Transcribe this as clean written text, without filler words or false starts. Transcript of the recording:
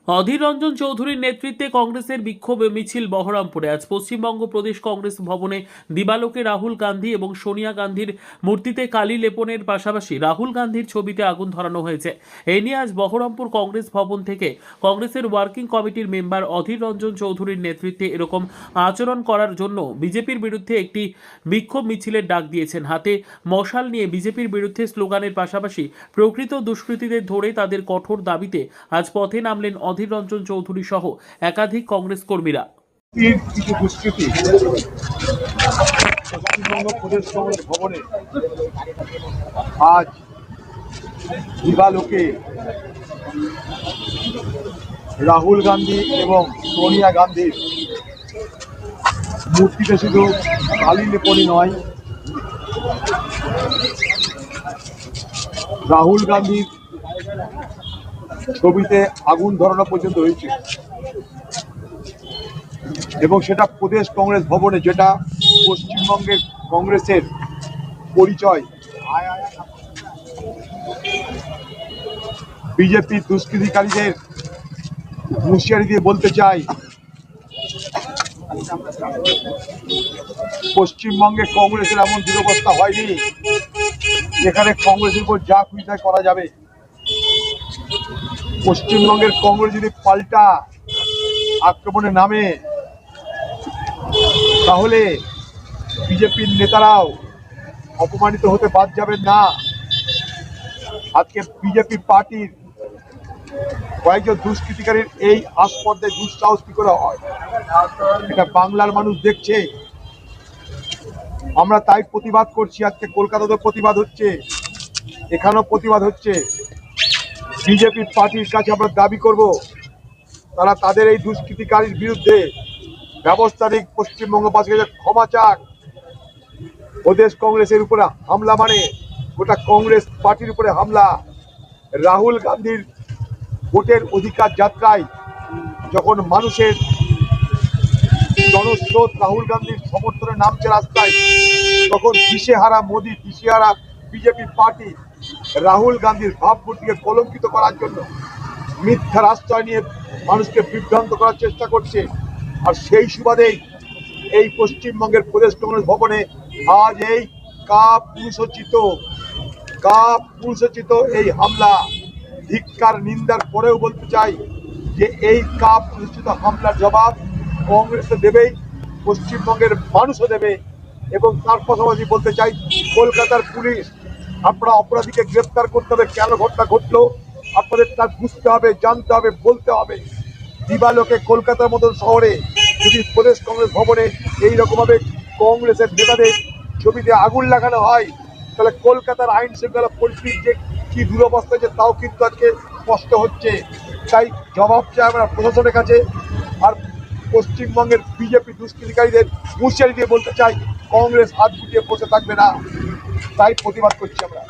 অধীর রঞ্জন চৌধুরীর নেতৃত্বে কংগ্রেসের বিক্ষোভ মিছিল বহরমপুরে। আজ পশ্চিমবঙ্গ প্রদেশ কংগ্রেস ভবনে দিবালোকে রাহুল গান্ধী এবং সোনিয়া গান্ধীর মূর্তিতে কালি লেপনের পাশাপাশি রাহুল গান্ধীর ছবিতে আগুন ধরানো হয়েছে। এই নিয়ে আজ বহরমপুর কংগ্রেস ভবন থেকে কংগ্রেসের ওয়ার্কিং কমিটির মেম্বার অধীর রঞ্জন চৌধুরীর নেতৃত্বে এরকম আচরণ করার জন্য বিজেপির বিরুদ্ধে একটি বিক্ষোভ মিছিলের ডাক দিয়েছেন। হাতে মশাল নিয়ে বিজেপির বিরুদ্ধে স্লোগানের পাশাপাশি প্রকৃত দুষ্কৃতীদের ধরে তাদের কঠোর দাবিতে আজ পথে নামলেন অধীর রঞ্জন চৌধুরী সহ একাধিক কংগ্রেস কর্মীরা। কিছু দুষ্কৃতী পশ্চিমবঙ্গ প্রদেশ কংগ্রেস ভবনে আজ দিবালোকে রাহুল গান্ধী এবং সোনিয়া গান্ধীর মূর্তিতে শুধু কালি লেপনি নয়, রাহুল গান্ধীর ছবিতে আগুন ধরানো পর্যন্ত হয়েছে এবং সেটা প্রদেশ কংগ্রেস ভবনে, যেটা পশ্চিমবঙ্গের কংগ্রেসের পরিচয়। বিজেপি দুষ্কৃতিকারীদের হুঁশিয়ারি দিয়ে বলতে চাই, পশ্চিমবঙ্গে কংগ্রেসের এমন দুরবস্থা হয়নি যেখানে কংগ্রেসের উপর যা খুশি তাই করা যাবে। পশ্চিমবঙ্গের কংগ্রেস যদি পাল্টা আক্রমণে নামে তাহলে বিজেপির নেতারাও অপমানিত হতে বাদ যাবেন না। আজকে বিজেপি পার্টির কয়েকজন দুষ্কৃতিকারীর এই আস্পর্ধে দুঃসাহস কি করে হয়, এটা বাংলার মানুষ দেখছে। আমরা তাই প্রতিবাদ করছি। আজকে কলকাতাতেও প্রতিবাদ হচ্ছে, এখানেও প্রতিবাদ হচ্ছে। বিজেপি পার্টির কাছে আমরা দাবি করব তারা তাদের এই দুষ্কৃতিকারীর বিরুদ্ধে ব্যবস্থা নিক, পশ্চিমবঙ্গবাসীর কাছে ক্ষমা চাক। প্রদেশ কংগ্রেসের উপরে হামলা মানে গোটা কংগ্রেস পার্টির উপরে হামলা। রাহুল গান্ধীর ভোটের অধিকার যাত্রায় যখন মানুষের জনস্রোত রাহুল গান্ধীর সমর্থনে নামছে রাস্তায়, তখন দিশেহারা মোদী, দিশেহারা বিজেপি পার্টি রাহুল গান্ধীর ভাবমূর্তিকে কলঙ্কিত করার জন্য মিথ্যার আশ্রয় নিয়ে মানুষকে বিভ্রান্ত করার চেষ্টা করছে। আর সেই সুবাদেই এই পশ্চিমবঙ্গের প্রদেশ কংগ্রেস ভবনে আজ এই পুরুষোচিত এই হামলা ধিক্কার নিন্দার পরেও বলতে চাই যে এই পুরুষোচিত হামলার জবাব কংগ্রেস দেবেই, পশ্চিমবঙ্গের মানুষও দেবে। এবং তার পাশাপাশি বলতে চাই, কলকাতার পুলিশ, আপনারা অপরাধীকে গ্রেপ্তার করতে হবে। কেন ঘটনা ঘটলো আপনাদের তা বুঝতে হবে, জানতে হবে, বলতে হবে। দিবালোকে কলকাতার মতন শহরে যদি প্রদেশ কংগ্রেস ভবনে এইরকমভাবে কংগ্রেসের নেতাদের ছবিতে আগুন লাগানো হয়, তাহলে কলকাতার আইন শৃঙ্খলা পরিস্থিতির যে কি দুরবস্থা যে তাও কিন্তু আজকে স্পষ্ট হচ্ছে। তাই জবাব চাই আমরা প্রশাসনের কাছে। আর পশ্চিমবঙ্গের বিজেপি দুষ্কৃতিকারীদের হুঁশিয়ারি দিয়ে বলতে চাই, কংগ্রেস হাত গুটিয়ে বসে থাকবে না। তাই প্রতিবাদ করছি আমরা।